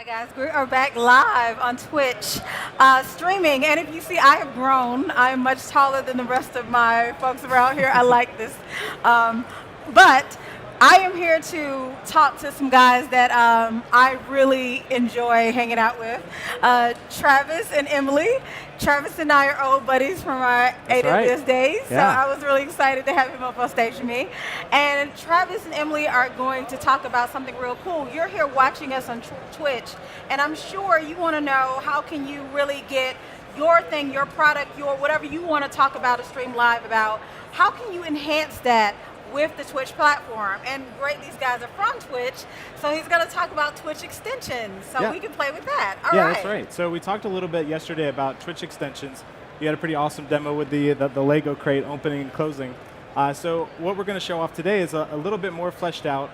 Hi guys, we are back live on Twitch, streaming. And if you see, I have grown. I am much taller than the rest of my folks around here. I like this, um, but I am here to talk to some guys that I really enjoy hanging out with. Travis and Emily. Travis and I are old buddies from our That's AWS right. days, so Yeah. I was really excited to have him up on stage with me. And Travis and Emily are going to talk about something real cool. You're here watching us on Twitch, and I'm sure you want to know how can you really get your thing, your product, your whatever you want to talk about or stream live about, how can you enhance that with the Twitch platform? And great, these guys are from Twitch, so he's going to talk about Twitch extensions, so Yeah. we can play with that. All Yeah, right. that's right. So we talked a little bit yesterday about Twitch extensions. You had a pretty awesome demo with the Lego crate opening and closing. So what we're going to show off today is a little bit more fleshed out.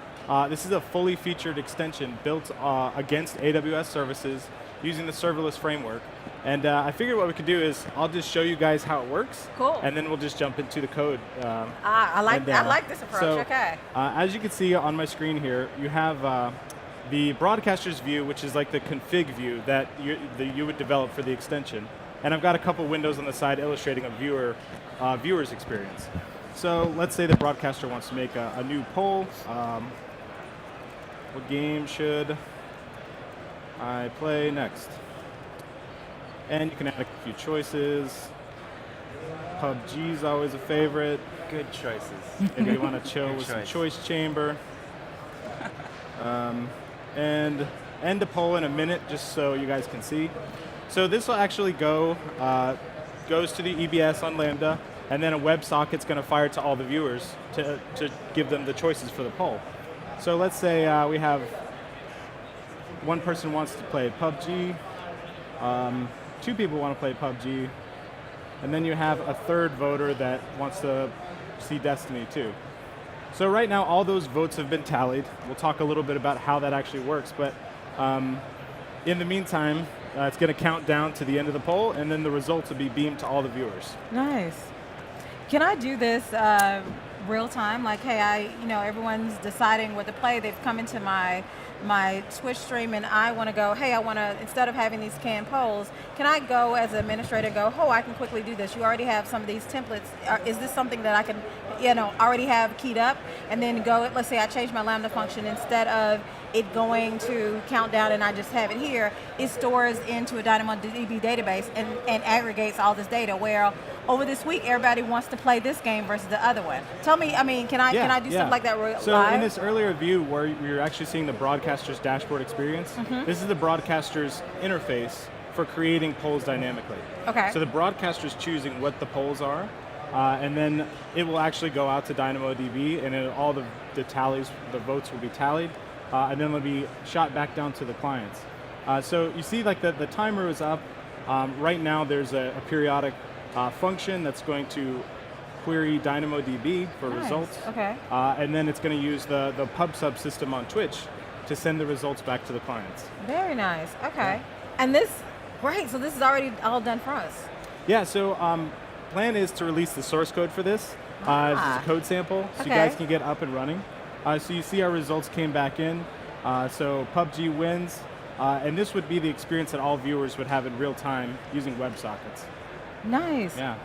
This is a fully featured extension built against AWS services using the serverless framework. And I figured what we could do is I'll just show you guys how it works. Cool. And then we'll just jump into the code. I like And, I like this approach. so, Okay. As you can see on my screen here, you have the broadcaster's view, which is like the config view that you would develop for the extension. And I've got a couple windows on the side illustrating a viewer's experience. So let's say the broadcaster wants to make a new poll. What game should I play next? And you can add a few choices. PUBG's always a favorite. Good choices. Maybe you want to chill Good with some choice. choice chamber. And end the poll in a minute, just so you guys can see. So this will actually goes to the EBS on Lambda, and then a WebSocket's going to fire to all the viewers to give them the choices for the poll. So let's say we have one person wants to play PUBG, two people want to play PUBG, and then you have a third voter that wants to see Destiny 2. So right now, all those votes have been tallied. We'll talk a little bit about how that actually works, but in the meantime, it's going to count down to the end of the poll, and then the results will be beamed to all the viewers. Nice. Can I do this real time? Like, hey, everyone's deciding what to play. They've come into my Twitch stream, and I want to go, hey, I want to, instead of having these canned polls, can I go as an administrator and go, oh, I can quickly do this. You already have some of these templates. Is this something that I can, already have keyed up? And then go, let's say I change my Lambda function, instead of it going to countdown and I just have it here, it stores into a DynamoDB database and aggregates all this data, where over this week, everybody wants to play this game versus the other one. Tell me, can I do something like that live? So in this earlier view where you're actually seeing the broadcaster's dashboard experience, this is the broadcaster's interface for creating polls dynamically. Okay. So the broadcaster's choosing what the polls are, and then it will actually go out to DynamoDB, and all the tallies, the votes will be tallied, and then they'll be shot back down to the clients. So you see like the timer is up. Right now there's a periodic function that's going to query DynamoDB for results. Okay. And then it's going to use the pub subsystem on Twitch to send the results back to the clients. Very nice. Okay. And this, great. So this is already all done for us. Yeah, so plan is to release the source code for this. This is a code sample, so you guys can get up and running. So you see our results came back in. So PUBG wins. And this would be the experience that all viewers would have in real time using WebSockets. Nice. Yeah.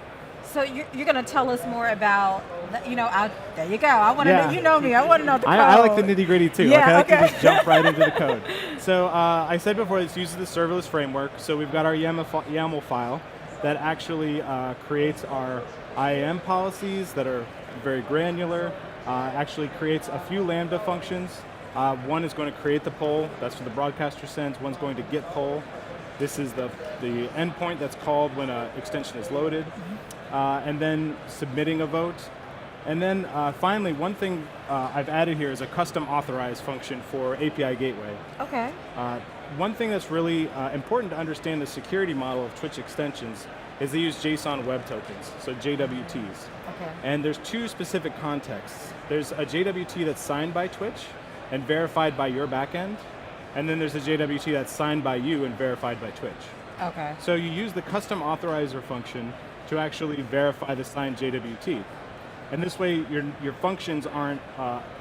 So you're going to tell us more about, there you go. I want to Yeah. know, you know me. I want to know the code. I like the nitty gritty too. Yeah, Like I like okay. to just jump right into the code. So I said before, this uses the serverless framework. So we've got our YAML file that actually creates our IAM policies that are very granular, actually creates a few Lambda functions. One is going to create the poll, that's what the broadcaster sends. One's going to get poll. This is the endpoint that's called when an extension is loaded. And then submitting a vote. And then finally, one thing I've added here is a custom authorize function for API Gateway. Okay. One thing that's really important to understand the security model of Twitch extensions is they use JSON Web Tokens, so JWTs. Okay. And there's two specific contexts. There's a JWT that's signed by Twitch and verified by your backend, and then there's a JWT that's signed by you and verified by Twitch. Okay. So you use the custom authorizer function to actually verify the signed JWT. And this way your functions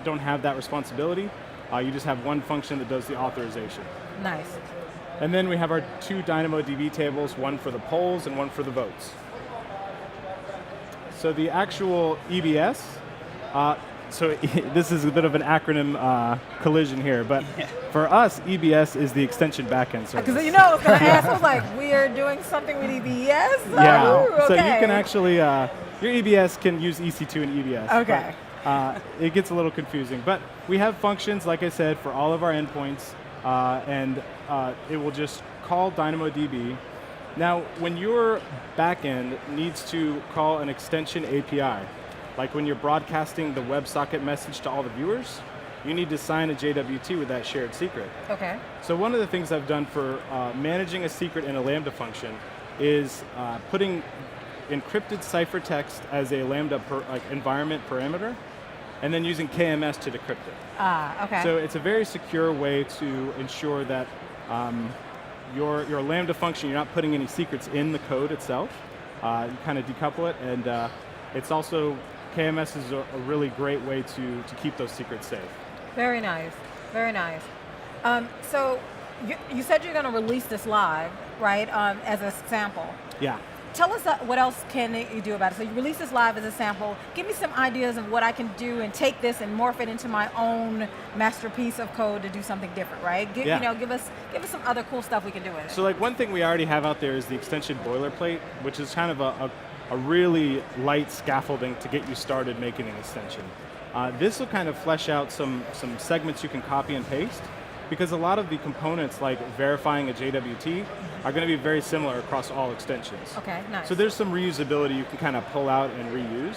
don't have that responsibility. You just have one function that does the authorization. Nice. And then we have our 2 DynamoDB tables, one for the polls and one for the votes. So the actual EBS, so this is a bit of an acronym collision here, but for us, EBS is the extension backend service. Because you know, I was going to ask, I was like, we're doing something with EBS? Yeah, okay. so you can actually, your EBS can use EC2 and EBS. Okay. But, it gets a little confusing, but we have functions, like I said, for all of our endpoints, and it will just call DynamoDB. Now, when your backend needs to call an extension API, like when you're broadcasting the WebSocket message to all the viewers, you need to sign a JWT with that shared secret. Okay. So one of the things I've done for managing a secret in a Lambda function is putting encrypted ciphertext as a Lambda environment parameter, and then using KMS to decrypt it. Ah, okay. So it's a very secure way to ensure that your Lambda function, you're not putting any secrets in the code itself. You kind of decouple it, and it's also, KMS is a really great way to keep those secrets safe. Very nice, very nice. So you said you're going to release this live, right, as a sample. Yeah. Tell us what else can you do about it. So you release this live as a sample. Give me some ideas of what I can do and take this and morph it into my own masterpiece of code to do something different, right? You know, give us some other cool stuff we can do with it. So like one thing we already have out there is the extension boilerplate, which is kind of a really light scaffolding to get you started making an extension. This will kind of flesh out some segments you can copy and paste, because a lot of the components, like verifying a JWT, are going to be very similar across all extensions. Okay, nice. So there's some reusability you can kind of pull out and reuse.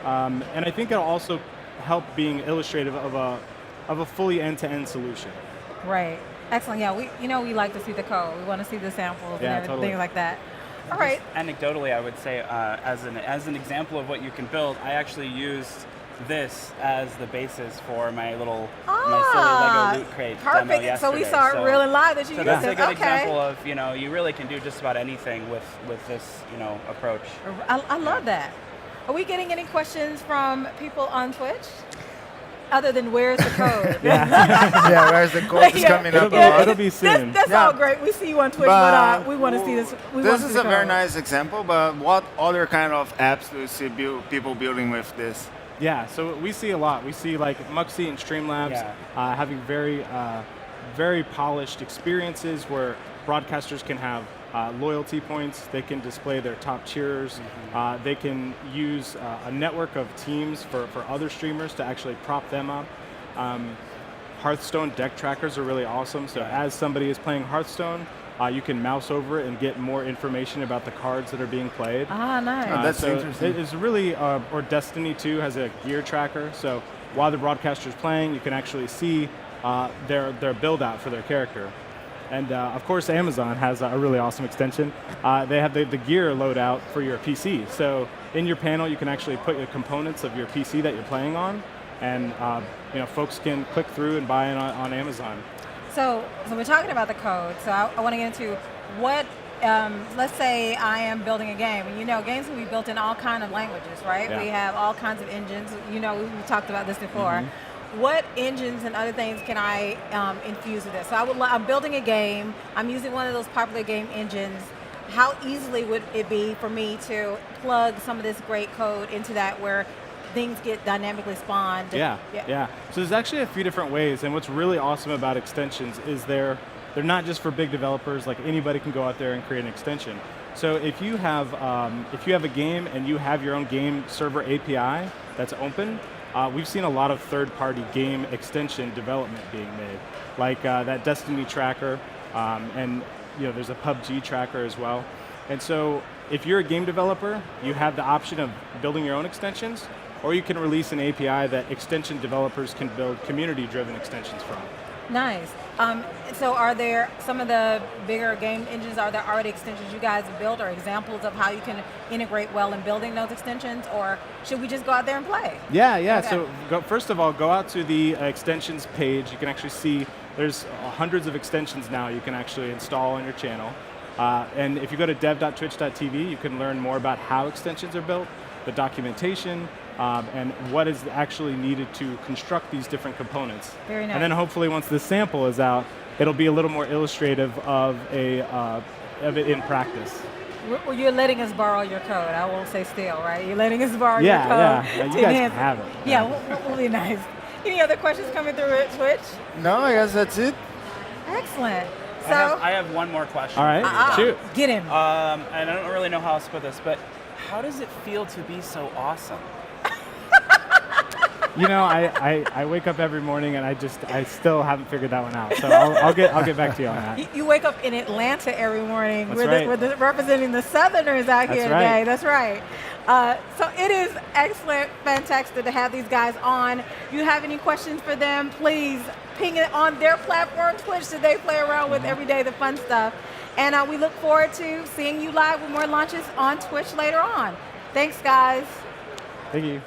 And I think it'll also help being illustrative of a fully end-to-end solution. Right. Excellent. Yeah, we like to see the code. We want to see the samples and everything totally. like that. All right. Anecdotally, I would say, as an example of what you can build, I actually used this as the basis for my my silly Lego Loot Crate demo yesterday. So we saw it real and live that you used that's it. a good example of, you really can do just about anything with this, approach. I love that. Are we getting any questions from people on Twitch? Other than where's the code? Yeah, where's the code is coming up a lot. It'll be soon. That's all great. We see you on Twitch, but we want to see this. This is a very nice example, but what other kind of apps do you see people building with this? Yeah, so we see a lot. We see like Muxy and Streamlabs having very polished experiences where broadcasters can have loyalty points. They can display their top cheerers. They can use a network of teams for other streamers to actually prop them up. Hearthstone deck trackers are really awesome. So as somebody is playing Hearthstone, you can mouse over it and get more information about the cards that are being played. Ah, nice. That's interesting. It's really, or Destiny 2 has a gear tracker. So while the broadcaster's playing, you can actually see their build out for their character. And of course, Amazon has a really awesome extension. They have the gear loadout for your PC. So in your panel, you can actually put the components of your PC that you're playing on, and folks can click through and buy it on Amazon. So we're talking about the code. So I want to get into what. Let's say I am building a game, and games can be built in all kinds of languages, right? Yeah. We have all kinds of engines. We talked about this before. What engines and other things can I infuse with this? So I'm building a game. I'm using one of those popular game engines. How easily would it be for me to plug some of this great code into that where things get dynamically spawned? Yeah. So there's actually a few different ways, and what's really awesome about extensions is they're not just for big developers. Like anybody can go out there and create an extension. So if you have a game and you have your own game server API that's open, we've seen a lot of third-party game extension development being made, like that Destiny tracker, and there's a PUBG tracker as well. And so if you're a game developer, you have the option of building your own extensions, or you can release an API that extension developers can build community-driven extensions from. Nice. So are there some of the bigger game engines, are there already extensions you guys have built or examples of how you can integrate well in building those extensions, or should we just go out there and play? Yeah. Okay. So first of all, go out to the extensions page. You can actually see there's hundreds of extensions now you can actually install on your channel. And if you go to dev.twitch.tv, you can learn more about how extensions are built, the documentation, and what is actually needed to construct these different components. Very nice. And then hopefully once this sample is out, it'll be a little more illustrative of it in practice. Well, you're letting us borrow your code. I won't say steal, right? You're letting us borrow your code. Yeah, you to guys enhance can have it. Yeah, we'll be nice. Any other questions coming through at Twitch? No, I guess that's it. Excellent. So, I have one more question. All right, shoot. get him. And I don't really know how else to put this, but how does it feel to be so awesome? You know, I wake up every morning and I still haven't figured that one out. So I'll get back to you on that. You wake up in Atlanta every morning. That's right. We're representing the Southerners out here today. Right. That's right. So it is excellent, fantastic to have these guys on. You have any questions for them, please ping it on their platform, Twitch, that they play around with every day, the fun stuff. And we look forward to seeing you live with more launches on Twitch later on. Thanks, guys. Thank you.